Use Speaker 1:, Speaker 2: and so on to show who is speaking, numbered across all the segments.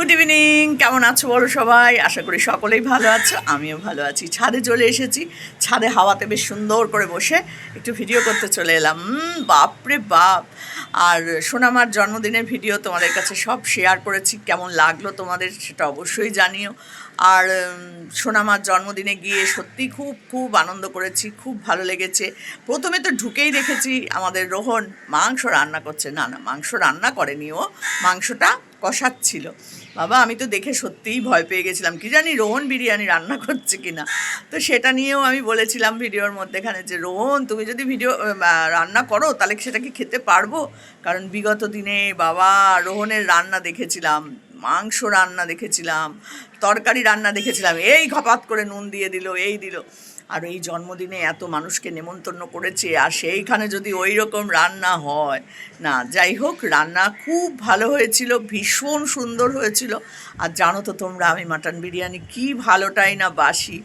Speaker 1: Good evening, কেমন আছো বলো সবাই? আশা করি সকলেই ভালো আছো, আমিও ভালো আছি। ছাদে চলে এসেছি, ছাদে হাওয়াতে বেশ সুন্দর করে বসে একটু ভিডিও করতে চলে এলাম। বাপরে বাপ! আর সোনামার জন্মদিনের ভিডিও তোমাদের কাছে সব শেয়ার করেছি, কেমন লাগলো তোমাদের সেটা অবশ্যই জানিও। আর সোনামার জন্মদিনে গিয়ে সত্যি খুব খুব আনন্দ করেছি, খুব ভালো লেগেছে। প্রথমে তো ঢুকেই দেখেছি আমাদের রোহন মাংস রান্না করছে। না না, মাংস রান্না করেনি, ও মাংসটা কষাচ্ছিল। বাবা, আমি তো দেখে সত্যিই ভয় পেয়ে গেছিলাম, কি জানি রোহন বিরিয়ানি রান্না করছে কিনা। তো সেটা নিয়েও আমি বলেছিলাম ভিডিওর মধ্যেখানে যে রোহন, তুমি যদি রান্না করো তাহলে সেটা কি খেতে পারবো? কারণ বিগত দিনে বাবা রোহনের রান্না দেখেছিলাম, মাংস রান্না দেখেছিলাম, তরকারি রান্না দেখেছিলাম, এই ঘপাত করে নুন দিয়ে দিল, এই দিল। আর এই জন্মদিনে এত মানুষকে নেমন্তন্ন করেছে, আর সেইখানে যদি ওই রকম রান্না হয় না। যাই হোক, রান্না খুব ভালো হয়েছিল, ভীষণ সুন্দর হয়েছিল। আর জানো তো তোমরা, আমি মাটন বিরিয়ানি কি ভালোটাই না বাসি।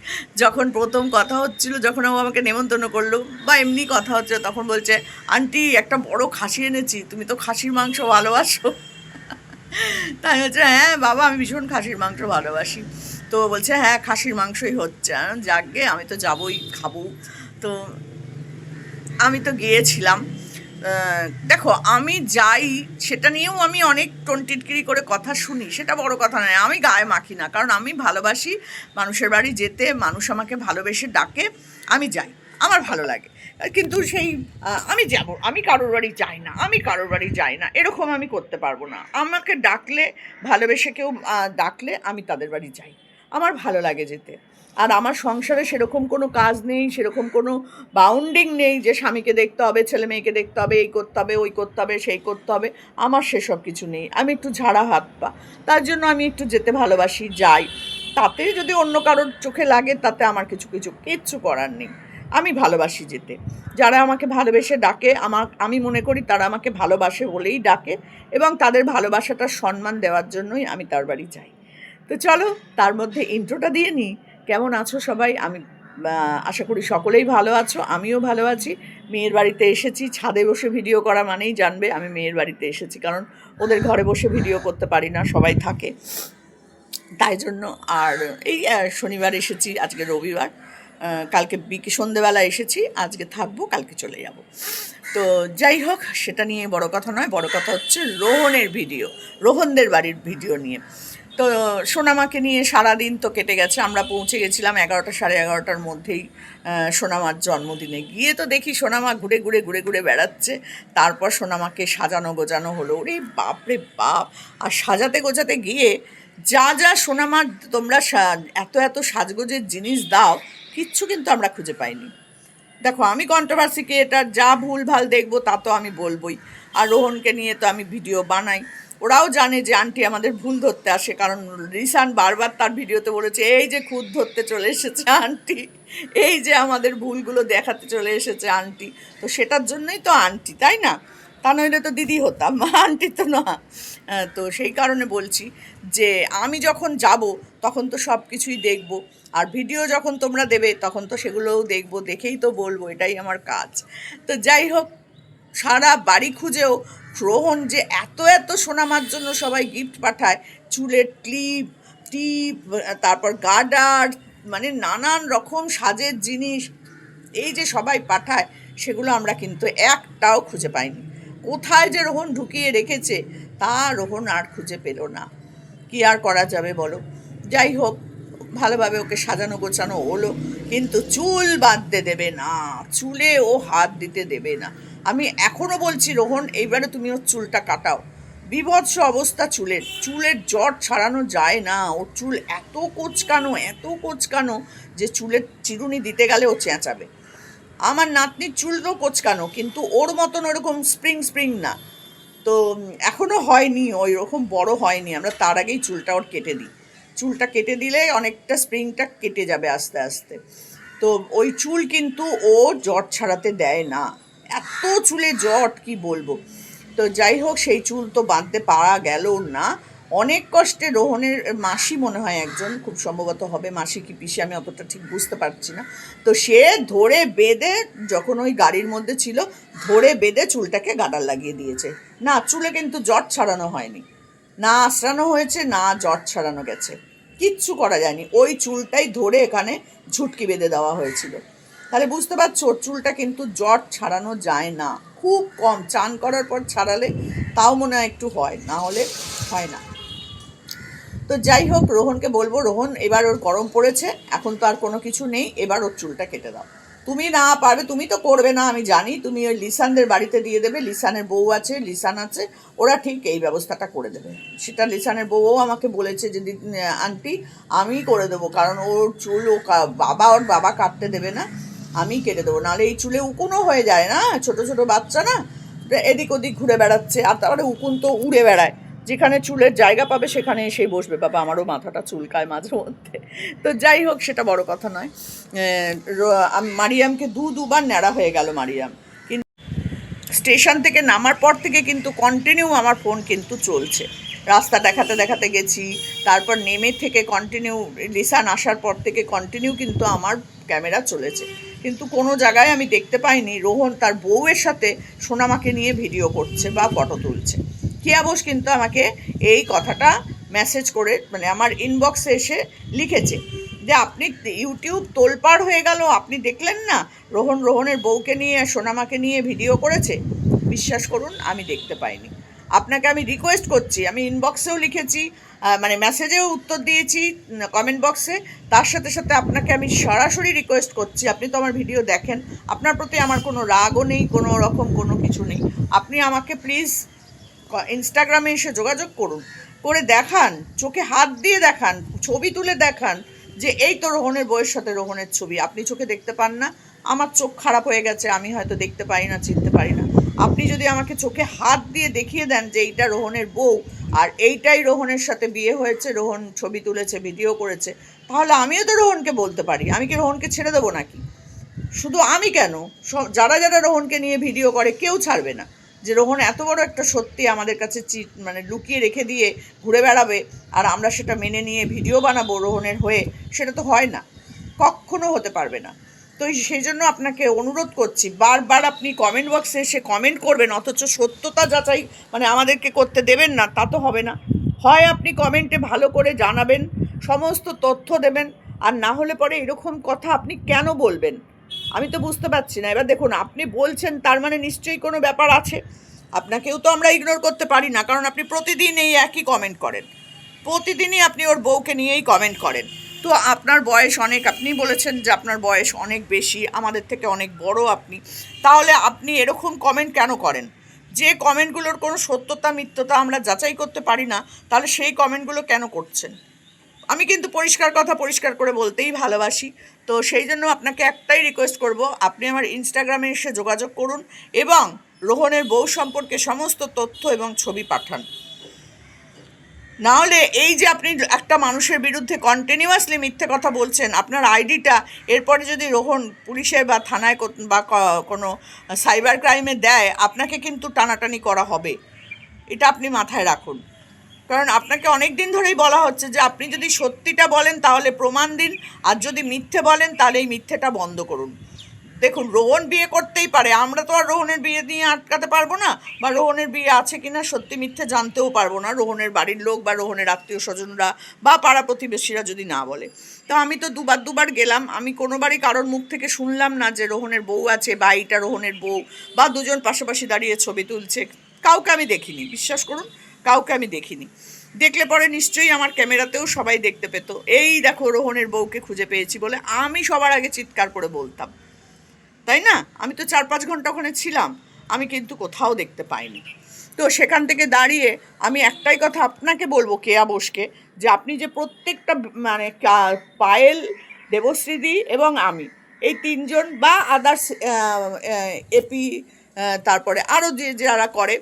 Speaker 1: যখন প্রথম কথা হচ্ছিল, যখন ও আমাকে নেমন্তন্ন করলো বা এমনি কথা হচ্ছে, তখন বলছে, আন্টি একটা বড় খাসি এনেছি, তুমি তো খাসির মাংস ভালোবাসো। তাই হচ্ছে, হ্যাঁ বাবা, আমি ভীষণ খাসির মাংস ভালোবাসি। তো বলছে, হ্যাঁ খাসির মাংসই হচ্ছে। যাকগে, আমি তো যাবই, খাবো। তো আমি তো গিয়েছিলাম। দেখো, আমি যাই সেটা নিয়েও আমি অনেক টন্টিটকিরি করে কথা শুনি, সেটা বড় কথা নয়। আমি গায়ে মাখি না, কারণ আমি ভালোবাসি মানুষের বাড়ি যেতে। মানুষ আমাকে ভালোবেসে ডাকে, আমি যাই, আমার ভালো লাগে। কিন্তু সেই আমি যাব, আমি কারোর বাড়ি যাই না, আমি কারোর বাড়ি যাই না, এরকম আমি করতে পারবো না। আমাকে ডাকলে, ভালোবেসে কেউ ডাকলে আমি তাদের বাড়ি যাই, আমার ভালো লাগে যেতে। আর আমার সংসারে সেরকম কোনো কাজ নেই, সেরকম কোনো বাউন্ডিং নেই যে স্বামীকে দেখতে হবে, ছেলে মেয়েকে দেখতে হবে, এই করতে হবে, ওই করতে হবে, সেই করতে হবে। আমার সেসব কিছু নেই, আমি একটু ঝাড়া হাত পা, তার জন্য আমি একটু যেতে ভালোবাসি, যাই। তাতে যদি অন্য কারোর চোখে লাগে, তাতে আমার কিচ্ছু করার নেই। আমি ভালোবাসি যেতে। যারা আমাকে ভালোবেসে ডাকে, আমি মনে করি তারা আমাকে ভালোবাসে বলেই ডাকে, এবং তাদের ভালোবাসাটার সম্মান দেওয়ার জন্যই আমি তার বাড়ি যাই। তো চলো, তার মধ্যে ইন্ট্রোটা দিয়ে নিই। কেমন আছো সবাই? আমি আশা করি সকলেই ভালো আছো, আমিও ভালো আছি। মেয়ের বাড়িতে এসেছি, ছাদে বসে ভিডিও করা মানেই জানবে আমি মেয়ের বাড়িতে এসেছি, কারণ ওদের ঘরে বসে ভিডিও করতে পারি না, সবাই থাকে, তাই জন্য। আর এই শনিবার এসেছি, আজকে রবিবার। কালকে সন্ধেবেলা এসেছি, আজকে থাকবো, কালকে চলে যাব। তো যাই হোক, সেটা নিয়ে বড় কথা নয়, বড় কথা হচ্ছে রোহনের ভিডিও, রোহনদের বাড়ির ভিডিও নিয়ে। তো সোনামাকে নিয়ে সারাদিন তো কেটে গেছে। আমরা পৌঁছে গেছিলাম 11টা, সাড়ে 11টার মধ্যেই সোনামার জন্মদিনে। গিয়ে তো দেখি সোনামা ঘুরে ঘুরে ঘুরে ঘুরে বেড়াচ্ছে। তারপর সোনামাকে সাজানো গোজানো হলো, ওরে বাপরে বাপ! আর সাজাতে গোজাতে গিয়ে যা যা সোনামার তোমরা এত এত সাজগোজের জিনিস দাও, কিচ্ছু কিন্তু আমরা খুঁজে পাইনি। দেখো, আমি কন্ট্রোভার্সি ক্রিয়েটার, যা ভুল ভাল দেখবো তা তো আমি বলবোই। আর রোহনকে নিয়ে তো আমি ভিডিও বানাই। ওরাও জানে যে আন্টি আমাদের ভুল ধরতে আসে, কারণ রিসান বারবার তার ভিডিওতে বলেছে, এই যে খুদ ধরতে চলে এসেছে আন্টি, এই যে আমাদের ভুলগুলো দেখাতে চলে এসেছে আন্টি। তো সেটার জন্যই তো আন্টি, তাই না? তা নইলে তো দিদি হতাম, আন্টি তো না। তো সেই কারণে বলছি যে আমি যখন যাব তখন তো সব কিছুই দেখব, আর ভিডিও যখন তোমরা দেবে তখন তো সেগুলোও দেখব, দেখেই তো বলবো, এটাই আমার কাজ। তো যাই হোক, সারা বাড়ি খুঁজেও রোহন যে এত এত সোনামার জন্য সবাই গিফট পাঠায়, চুলের টিপ, তারপর গার্ডার, মানে নানান রকম সাজের জিনিস, এই যে সবাই পাঠায়, সেগুলো আমরা কিন্তু একটাও খুঁজে পাইনি। কোথায় যে রোহন ঢুকিয়ে রেখেছে তা রোহন আর খুঁজে পেল না। কি আর করা যাবে বলো? যাই হোক, ভালোভাবে ওকে সাজানো গোছানো হলো, কিন্তু চুল বাঁধতে দেবে না, চুলে ও হাত দিতে দেবে না। আমি এখনও বলছি, রোহন এইবারে তুমি ওর চুলটা কাটাও। বীভৎস অবস্থা চুলের জট ছাড়ানো যায় না। ওর চুল এত কোচকানো যে চুলের চিরুনি দিতে গেলে ও চেঁচাবে। আমার নাতনির চুলও কোচকানো, কিন্তু ওর মতন ওরকম স্প্রিং না। তো এখনও হয়নি, ওই রকম বড় হয়নি। আমরা তার আগেই চুলটা ওর কেটে দিই। চুলটা কেটে দিলে অনেকটা স্প্রিংটা কেটে যাবে আস্তে আস্তে। তো ওই চুল কিন্তু ও জট ছাড়াতে দেয় না, এত চুলে জট কি বলবো। তো যাই হোক, সেই চুল তো বাঁধতে পারা গেল না। অনেক কষ্টে রোহনের মাসি মনে হয় একজন, খুব সম্ভবত হবে মাসি কি পিসি, আমি অতটা ঠিক বুঝতে পারছি না। তো সে ধরে বেঁধে, যখন ওই গাড়ির মধ্যে ছিল, ধরে বেঁধে চুলটাকে গাডার লাগিয়ে দিয়েছে। না, চুলে কিন্তু জট ছাড়ানো হয়নি। না আশ্রানো হয়েছে, না জট ছাড়ানো গেছে, কিচ্ছু করা যায়নি। ওই চুলটাই ধরে এখানে ঝুটকি বেঁধে দেওয়া হয়েছিল। তাহলে বুঝতে পারছো, চুলটা কিন্তু জট ছাড়ানো যায় না, খুব কম। চান করার পর ছাড়ালে তাও মনে হয় একটু হয়, না হলে হয় না। তো যাই হোক, রোহনকে বলবো, রোহন এবার ওর গরম পড়েছে, এখন তো আর কোনো কিছু নেই, এবার ওর চুলটা কেটে দাও। তুমি না পারবে, তুমি তো করবে না আমি জানি, তুমি ওই লিসানদের বাড়িতে দিয়ে দেবে। লিসানের বউ আছে, লিসান আছে, ওরা ঠিক এই ব্যবস্থাটা করে দেবে। সেটা লিসানের বউও আমাকে বলেছে যে আন্টি আমি করে দেবো, কারণ ওর চুল ওর বাবা কাটতে দেবে না, আমি কেটে দেবো, নাহলে এই চুলে উকুনও হয়ে যায় না, ছোট ছোট বাচ্চা না, এদিক ওদিক ঘুরে বেড়াচ্ছে, আর তারপরে উকুন তো উড়ে বেড়ায়, যেখানে চুলের জায়গা পাবে সেখানে এসে বসবে। বাবা, আমারও মাথাটা চুলকায় মাঝে মধ্যে। তো যাই হোক, সেটা বড় কথা নয়। মারিয়ামকে দুবার ন্যাড়া হয়ে গেল মারিয়াম। কিন্তু স্টেশন থেকে নামার পর থেকে কিন্তু কন্টিনিউ আমার ফোন কিন্তু চলছে, রাস্তা দেখাতে দেখাতে গেছি, তারপর নেমে থেকে কন্টিনিউ, লিসান আসার পর থেকে কন্টিনিউ কিন্তু আমার ক্যামেরা চলেছে, কিন্তু কোনো জায়গায় আমি দেখতে পাইনি রোহন তার বউয়ের সাথে সোনামাকে নিয়ে ভিডিও করছে বা ফটো তুলছে। কিয়া বোস কিন্তু আমাকে এই কথাটা মেসেজ করে, মানে আমার ইনবক্সে এসে লিখেছে যে আপনি ইউটিউব তোলপাড় হয়ে গেল, আপনি দেখলেন না রোহনের বউকে নিয়ে সোনামাকে নিয়ে ভিডিও করেছে। বিশ্বাস করুন, আমি দেখতে পাইনি। আপনাকে আমি রিকোয়েস্ট করছি, আমি ইনবক্সেও লিখেছি, মানে মেসেজেও উত্তর দিয়েছি, কমেন্ট বক্সে, তার সাথে সাথে আপনাকে আমি সরাসরি রিকোয়েস্ট করছি, আপনি তো আমার ভিডিও দেখেন, আপনার প্রতি আমার কোনো রাগও নেই, কোনো রকম কোনো কিছু নেই, আপনি আমাকে প্লিজ ইনস্টাগ্রামে এসে যোগাযোগ করুন, করে দেখান, চোখে হাত দিয়ে দেখান, ছবি তুলে দেখান যে এই তো রোহনের বউয়ের সাথে রোহনের ছবি। আপনি চোখে দেখতে পান না, আমার চোখ খারাপ হয়ে গেছে, আমি হয়তো দেখতে পারি না, চিনতে পারি না। আপনি যদি আমাকে চোখে হাত দিয়ে দেখিয়ে দেন যে এইটা রোহনের বউ আর এইটাই রোহনের সাথে বিয়ে হয়েছে, রোহন ছবি তুলেছে, ভিডিও করেছে, তাহলে আমিও তো রোহনকে বলতে পারি। আমি কি রোহনকে ছেড়ে দেবো নাকি? শুধু আমি কেন, যারা যারা রোহনকে নিয়ে ভিডিও করে কেউ ছাড়বে না। যে রোহন এত বড় একটা সত্যি আমাদের কাছে মানে লুকিয়ে রেখে দিয়ে ঘুরে বেড়াবে, আর আমরা সেটা মেনে নিয়ে ভিডিও বানাবো রোহনের হয়ে, সেটা তো হয় না, কখনো হতে পারবে না। তো সেই জন্য আপনাকে অনুরোধ করছি, বারবার আপনি কমেন্ট বক্সে এসে কমেন্ট করবেন, অথচ সত্যতা যাচাই মানে আমাদেরকে করতে দেবেন না, তা তো হবে না। হয় আপনি কমেন্টে ভালো করে জানাবেন, সমস্ত তথ্য দেবেন, আর না হলে পরে এরকম কথা আপনি কেন বলবেন আমি তো বুঝতে পারছি না। এবার দেখুন, আপনি বলছেন তার মানে নিশ্চয়ই কোনো ব্যাপার আছে, আপনাকেও তো আমরা ইগনোর করতে পারি না, কারণ আপনি প্রতিদিন এই একই কমেন্ট করেন, প্রতিদিনই আপনি ওর বউকে নিয়েই কমেন্ট করেন। তো আপনার বয়স অনেক, আপনি বলেছেন যে আপনার বয়স অনেক বেশি, আমাদের থেকে অনেক বড় আপনি, তাহলে আপনি এরকম কমেন্ট কেন করেন? যে কমেন্টগুলোর কোনো সত্যতা মিথ্যতা আমরা যাচাই করতে পারি না, তাহলে সেই কমেন্টগুলো কেন করছেন? আমি কিন্তু পরিষ্কার কথা পরিষ্কার করে বলতেই ভালোবাসি। তো সেই জন্য আপনাকে একটাই রিকোয়েস্ট করব, আপনি আমার ইনস্টাগ্রামে এসে যোগাযোগ করুন এবং রোহনের বউ সম্পর্কে সমস্ত তথ্য এবং ছবি পাঠান। নাহলে এই যে আপনি একটা মানুষের বিরুদ্ধে কন্টিনিউয়াসলি মিথ্যে কথা বলছেন, আপনার আইডিটা এরপরে যদি রোহন পুলিশে বা থানায় বা কোনো সাইবার ক্রাইমে দেয়, আপনাকে কিন্তু টানাটানি করা হবে, এটা আপনি মাথায় রাখুন। কারণ আপনাকে অনেক দিন ধরেই বলা হচ্ছে যে আপনি যদি সত্যিটা বলেন তাহলে প্রমাণ দিন, আর যদি মিথ্যে বলেন তাহলে এই মিথ্যেটা বন্ধ করুন। দেখুন, রোহন বিয়ে করতেই পারে, আমরা তো আর রোহনের বিয়ে নিয়ে আটকাতে পারবো না, বা রোহনের বিয়ে আছে কিনা সত্যি মিথ্যে জানতেও পারবো না, রোহনের বাড়ির লোক বা রোহনের আত্মীয় স্বজনরা বা পাড়া প্রতিবেশীরা যদি না বলে। তো আমি তো দুবার গেলাম, আমি কোনোবারই কারোর মুখ থেকে শুনলাম না যে রোহনের বউ আছে বা এইটা রোহনের বউ, বা দুজন পাশাপাশি দাঁড়িয়ে ছবি তুলছে, কাউকে আমি দেখিনি, বিশ্বাস করুন, কাউকে আমি দেখিনি। দেখলে পরে নিশ্চয়ই আমার ক্যামেরাতেও সবাই দেখতে পেত, এই দেখো রোহনের বউকে খুঁজে পেয়েছি বলে আমি সবার আগে চিৎকার করে বলতাম, তাই না? আমি তো 4-5 ঘন্টা ওখানে ছিলাম, আমি কিন্তু কোথাও দেখতে পাইনি। তো সেখান থেকে দাঁড়িয়ে আমি একটাই কথা আপনাকে বলবো, কেয়া বোসকে, যে আপনি যে প্রত্যেকটা মানে পায়েল, দেবশ্রীদি এবং আমি, এই তিনজন বা আদার্স এপি, তারপরে আরও যে যারা করে,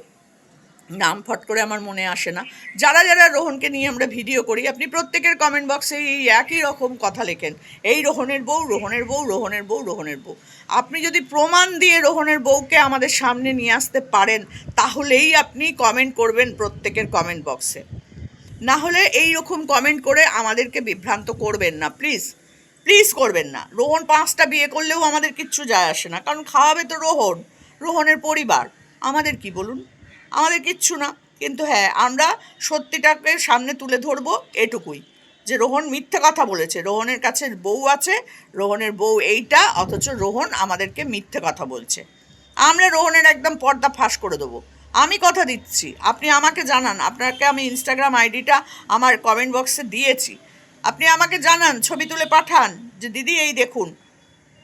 Speaker 1: নাম ফট করে আমার মনে আসে না, যারা যারা রোহনকে নিয়ে আমরা ভিডিও করি, আপনি প্রত্যেকের কমেন্ট বক্সে এই একই রকম কথা লেখেন, এই রোহনের বউ, রোহনের বউ, রোহনের বউ, রোহনের বউ। আপনি যদি প্রমাণ দিয়ে রোহনের বউকে আমাদের সামনে নিয়ে আসতে পারেন, তাহলেই আপনি কমেন্ট করবেন প্রত্যেকের কমেন্ট বক্সে, না হলে এই রকম কমেন্ট করে আমাদেরকে বিভ্রান্ত করবেন না, প্লিজ প্লিজ করবেন না। রোহন 5টা বিয়ে করলেও আমাদের কিচ্ছু যায় আসে না, কারণ খাওয়াবে তো রোহনের পরিবার, আমাদের কি বলুন, আমাদের কিচ্ছু না। কিন্তু হ্যাঁ, আমরা সত্যিটাকে সামনে তুলে ধরবো এটুকুই, যে রোহন মিথ্যে কথা বলেছে, রোহনের কাছে বউ আছে, রোহনের বউ এইটা, অথচ রোহন আমাদেরকে মিথ্যে কথা বলছে। আমরা রোহনের একদম পর্দা ফাঁস করে দেবো। আমি কথা দিচ্ছি, আপনি আমাকে জানান, আপনাকে আমি ইনস্টাগ্রাম আইডিটা আমার কমেন্ট বক্সে দিয়েছি, আপনি আমাকে জানান, ছবি তুলে পাঠান যে দিদি এই দেখুন।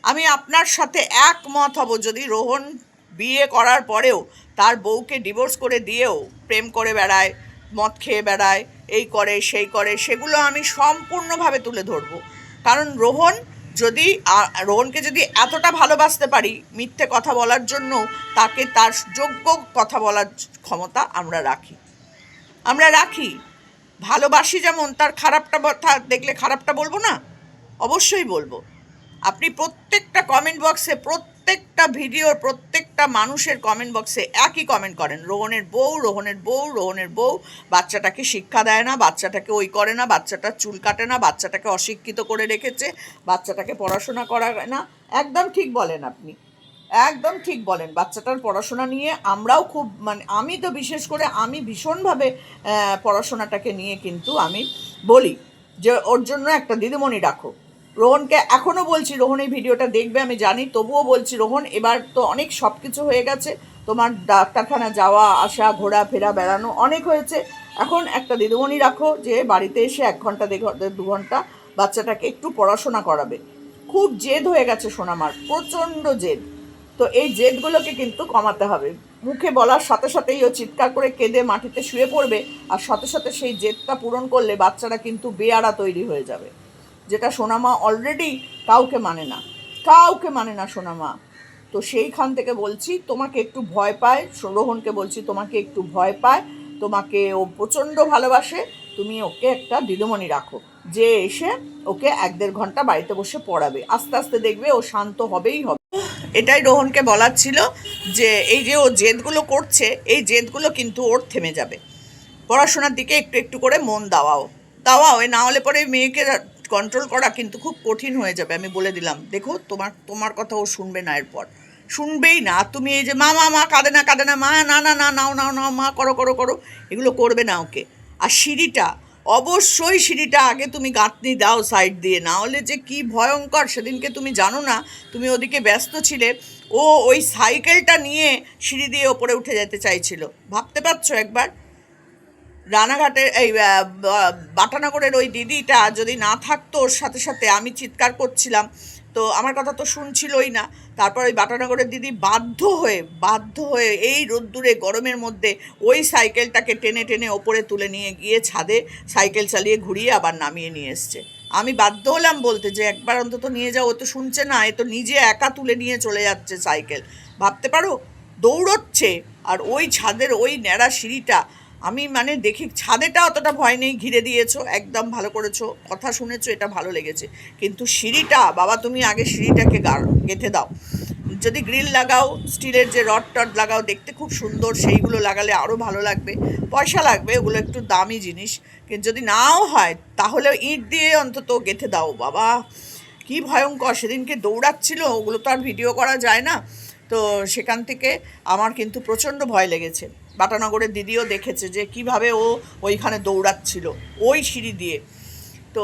Speaker 1: আমি আপনার সাথে একমত হব যদি রোহন বিয়ে করার পরেও তার বউকে ডিভোর্স করে দিয়েও প্রেম করে বেড়ায়, মদ খেয়ে বেড়ায়, এই করে সেই করে, সেগুলো আমি সম্পূর্ণভাবে তুলে ধরবো। কারণ রোহনকে যদি এতটা ভালোবাসতে পারি, মিথ্যে কথা বলার জন্য তাকে তার যোগ্য কথা বলার ক্ষমতা আমরা রাখি। ভালোবাসি যেমন, তার খারাপটা দেখলে খারাপটা বলবো না? অবশ্যই বলবো। আপনি প্রত্যেকটা কমেন্ট বক্সে, প্রত্যেকটা ভিডিওর প্রত্যেকটা মানুষের কমেন্ট বক্সে একই কমেন্ট করেন, রোহনের বউ, রোহনের বউ, রোহনের বউ বাচ্চাটাকে শিক্ষা দেয় না, বাচ্চাটাকে ওই করে না, বাচ্চাটার চুল কাটে না, বাচ্চাটাকে অশিক্ষিত করে রেখেছে, বাচ্চাটাকে পড়াশোনা করায় না। একদম ঠিক বলেন আপনি, একদম ঠিক বলেন। বাচ্চাটার পড়াশোনা নিয়ে আমরাও খুব, মানে আমি তো বিশেষ করে আমি ভীষণভাবে পড়াশোনাটাকে নিয়ে কিন্তু আমি বলি যে ওর জন্য একটা দিদিমণি রাখো। রোহনকে এখনও বলছি, রোহন এই ভিডিওটা দেখবে আমি জানি, তবুও বলছি, রোহন এবার তো অনেক সব কিছু হয়ে গেছে, তোমার ডাক্তারখানা যাওয়া আসা ঘোরাফেরা বেড়ানো অনেক হয়েছে, এখন একটা দিদিমণি রাখো যে বাড়িতে এসে 1 ঘন্টা 2 ঘন্টা বাচ্চাটাকে একটু পড়াশোনা করাবে। খুব জেদ হয়ে গেছে সোনামার, প্রচণ্ড জেদ। তো এই জেদগুলোকে কিন্তু কমাতে হবে। মুখে বলার সাথে সাথেই ও চিৎকার করে কেঁদে মাটিতে শুয়ে পড়বে, আর সাথে সাথে সেই জেদটা পূরণ করলে বাচ্চারা কিন্তু বেয়ারা তৈরি হয়ে যাবে, যেটা সোনামা অলরেডি কাউকে মানে না সোনামা। তো সেইখান থেকে বলছি, তোমাকে একটু ভয় পায়, রোহনকে বলছি তোমাকে একটু ভয় পায়, তোমাকে ও প্রচণ্ড ভালোবাসে, তুমি ওকে একটা দিদিমণি রাখো যে এসে ওকে 1-1.5 ঘন্টা বাড়িতে বসে পড়াবে, আস্তে আস্তে দেখবে ও শান্ত হবে। এটাই রোহনকে বলার ছিল, যে এই যে ও জেদগুলো করছে, এই জেদগুলো কিন্তু ওর থেমে যাবে। পড়াশোনার দিকে একটু একটু করে মন দাওয়াও না হলে পরে মেয়েকে কন্ট্রোল করা কিন্তু খুব কঠিন হয়ে যাবে, আমি বলে দিলাম। দেখো, তোমার কথা ও শুনবে না, এরপর শুনবেই না। তুমি এই যে মা মা মা কাঁদে না মা, না না না নাও নাও নাও মা, করো, এগুলো করবে না ওকে। আর অবশ্যই সিঁড়িটা আগে তুমি গাঁথনি দাও সাইড দিয়ে, না হলে যে কি ভয়ঙ্কর, সেদিনকে তুমি জানো না, তুমি ওদিকে ব্যস্ত ছিলে, ও ওই সাইকেলটা নিয়ে সিঁড়ি দিয়ে ওপরে উঠে যেতে চাইছিল, ভাবতে পারছো একবার? রানাঘাটের এই বাটানগরের ওই দিদিটা যদি না থাকতো ওর সাথে সাথে, আমি চিৎকার করছিলাম তো আমার কথা তো শুনছিলই না। তারপর ওই বাটানগরের দিদি বাধ্য হয়ে এই রোদ্দুরে গরমের মধ্যে ওই সাইকেলটাকে টেনে টেনে ওপরে তুলে নিয়ে গিয়ে ছাদে সাইকেল চালিয়ে ঘুরিয়ে আবার নামিয়ে নিয়ে এসছে। আমি বাধ্য হলাম বলতে যে একবার অন্তত নিয়ে যাও, ও তো শুনছে না, এ তো নিজে একা তুলে নিয়ে চলে যাচ্ছে সাইকেল, ভাবতে পারো, দৌড়চ্ছে। আর ওই ছাদের ওই ন্যাড়া সিঁড়িটা, আমি মানে দেখি, ছাদেটা অতটা ভয় নেই, ঘিরে দিয়েছো, একদম ভালো করেছো, কথা শুনেছো, এটা ভালো লেগেছে। কিন্তু সিঁড়িটা, বাবা তুমি আগে সিঁড়িটাকে গেঁথে দাও, যদি গ্রিল লাগাও, স্টিলের যে রড টড লাগাও, দেখতে খুব সুন্দর, সেইগুলো লাগালে আরও ভালো লাগবে। পয়সা লাগবে, ওগুলো একটু দামি জিনিস, কিন্তু যদি নাও হয় তাহলে ইট দিয়ে অন্তত গেঁথে দাও। বাবা কি ভয়ঙ্কর, সেদিনকে দৌড়াচ্ছিল, ওগুলো তো আর ভিডিও করা যায় না। তো সেখান থেকে আমার কিন্তু প্রচণ্ড ভয় লেগেছে। বাটানগরের দিদিও দেখেছে যে কিভাবে ও ওইখানে দৌড়াচ্ছিল ওই সিঁড়ি দিয়ে। তো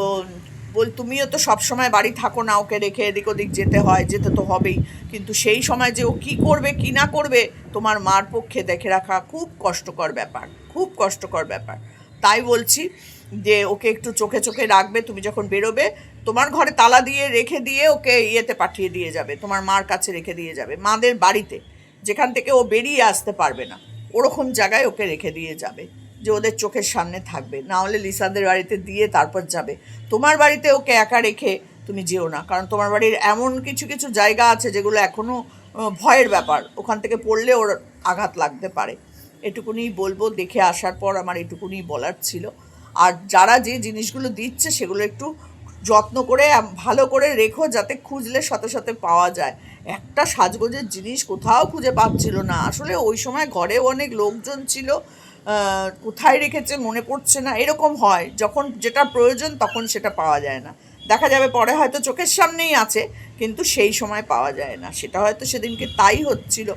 Speaker 1: তুমিও তো সবসময় বাড়ি থাকো না, ওকে রেখে এদিক ওদিক যেতে তো হবেই, কিন্তু সেই সময় যে ও কী করবে কী না করবে, তোমার মার পক্ষে দেখে রাখা খুব কষ্টকর ব্যাপার। তাই বলছি যে ওকে একটু চোখে চোখে রাখবে, তুমি যখন বেরোবে তোমার ঘরে তালা দিয়ে রেখে দিয়ে ওকে পাঠিয়ে দিয়ে যাবে, তোমার মার কাছে রেখে দিয়ে যাবে, মাদের বাড়িতে, যেখান থেকে ও বেরিয়ে আসতে পারবে না, ওরকম জায়গায় ওকে রেখে দিয়ে যাবে, যে ওদের চোখের সামনে থাকবে। না হলে লিসাদের বাড়িতে দিয়ে তারপর যাবে, তোমার বাড়িতে ওকে একা রেখে তুমি যেও না, কারণ তোমার বাড়ির এমন কিছু কিছু জায়গা আছে যেগুলো এখনও ভয়ের ব্যাপার, ওখান থেকে পড়লে ওর আঘাত লাগতে পারে। এটুকুনি বলবো, দেখে আসার পর আমার এটুকুনি বলার ছিল। আর যারা যে জিনিসগুলো দিচ্ছে সেগুলো একটু যত্ন করে ভালো করে রেখো, যাতে খুঁজলে সাথে সাথে পাওয়া যায়। একটা সাজগোজের জিনিস কোথাও খুঁজে পাচ্ছিল না, আসলে ওই সময় ঘরেও অনেক লোকজন ছিল, কোথায় রেখেছে মনে পড়ছে না, এরকম হয়, যখন যেটা প্রয়োজন তখন সেটা পাওয়া যায় না, দেখা যাবে পরে হয়তো চোখের সামনেই আছে কিন্তু সেই সময় পাওয়া যায় না, সেটা হয়তো সেদিনকে তাই হচ্ছিল।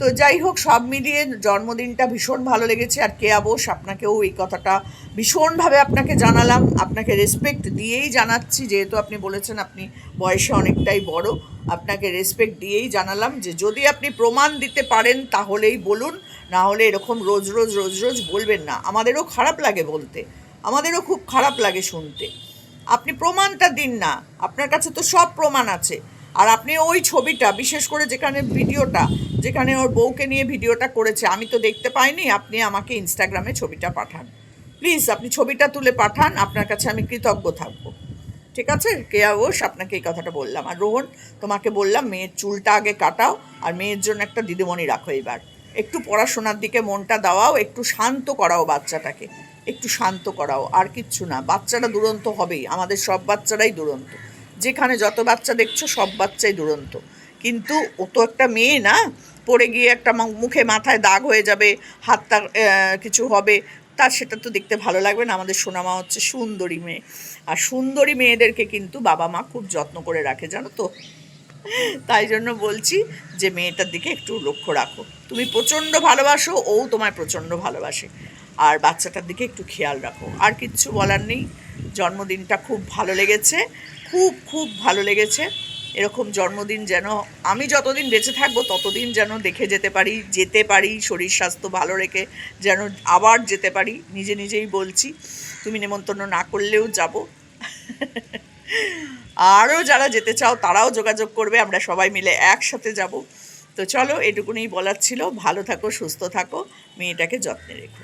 Speaker 1: তো যাই হোক, সব মিলিয়ে জন্মদিনটা ভীষণ ভালো লেগেছে। আর কেয়া বোস, আপনাকেও এই কথাটা ভীষণভাবে আপনাকে জানালাম, আপনাকে রেসপেক্ট দিয়েই জানাচ্ছি, যেহেতু আপনি বলেছেন আপনি বয়সে অনেকটাই বড়, আপনাকে রেসপেক্ট দিয়েই জানালাম যে যদি আপনি প্রমাণ দিতে পারেন তাহলেই বলুন, না হলে এরকম রোজ রোজ রোজ রোজ বলবেন না। আমাদেরও খারাপ লাগে বলতে, আমাদেরও খুব খারাপ লাগে শুনতে। আপনি প্রমাণটা দিন না, আপনার কাছে তো সব প্রমাণ আছে। আর আপনি ওই ছবিটা, বিশেষ করে যেখানে ভিডিওটা, যেখানে ওর বউকে নিয়ে ভিডিওটা করেছে, আমি তো দেখতে পাইনি, আপনি আমাকে ইনস্টাগ্রামে ছবিটা পাঠান প্লিজ, আপনি ছবিটা তুলে পাঠান, আপনার কাছে আমি কৃতজ্ঞ থাকবো। ঠিক আছে কেয়া ঘোষ, আপনাকে এই কথাটা বললাম। আর রোহন, তোমাকে বললাম মেয়ের চুলটা আগে কাটাও, আর মেয়ের জন্য একটা দিদিমণি রাখো এবার। একটু পড়াশোনার দিকে মনটা দেওয়াও, একটু শান্ত করাও বাচ্চাটাকে, একটু শান্ত করাও, আর কিচ্ছু না। বাচ্চাটা দুরন্ত হবেই, আমাদের সব বাচ্চারাই দুরন্ত, যেখানে যত বাচ্চা দেখছো সব বাচ্চাই দুরন্ত। কিন্তু ও তো একটা মেয়ে না, পড়ে গিয়ে একটা মুখে মাথায় দাগ হয়ে যাবে, হাতটা কিছু হবে, তার সেটা তো দেখতে ভালো লাগবে না। আমাদের সোনামা হচ্ছে সুন্দরী মেয়ে, আর সুন্দরী মেয়েদেরকে কিন্তু বাবা মা খুব যত্ন করে রাখে, জানো তো। তাই জন্য বলছি যে মেয়েটার দিকে একটু লক্ষ্য রাখো। তুমি প্রচণ্ড ভালোবাসো, ও তোমায় প্রচণ্ড ভালোবাসে, আর বাচ্চাটার দিকে একটু খেয়াল রাখো। আর কিচ্ছু বলার নেই। জন্মদিনটা খুব ভালো লেগেছে, খুব খুব ভালো লেগেছে। এরকম জন্মদিন যেন আমি যতদিন বেঁচে থাকবো ততদিন যেন দেখে যেতে পারি, শরীর স্বাস্থ্য ভালো রেখে যেন আবার যেতে পারি। নিজে নিজেই বলছি, তুমি নেমন্তন্ন না করলেও যাব। আরও যারা যেতে চাও তারাও যোগাযোগ করবে, আমরা সবাই মিলে একসাথে যাব। তো চলো, এটুকুনি বলার ছিল। ভালো থাকো, সুস্থ থাকো, মেয়েটাকে যত্নে রেখো।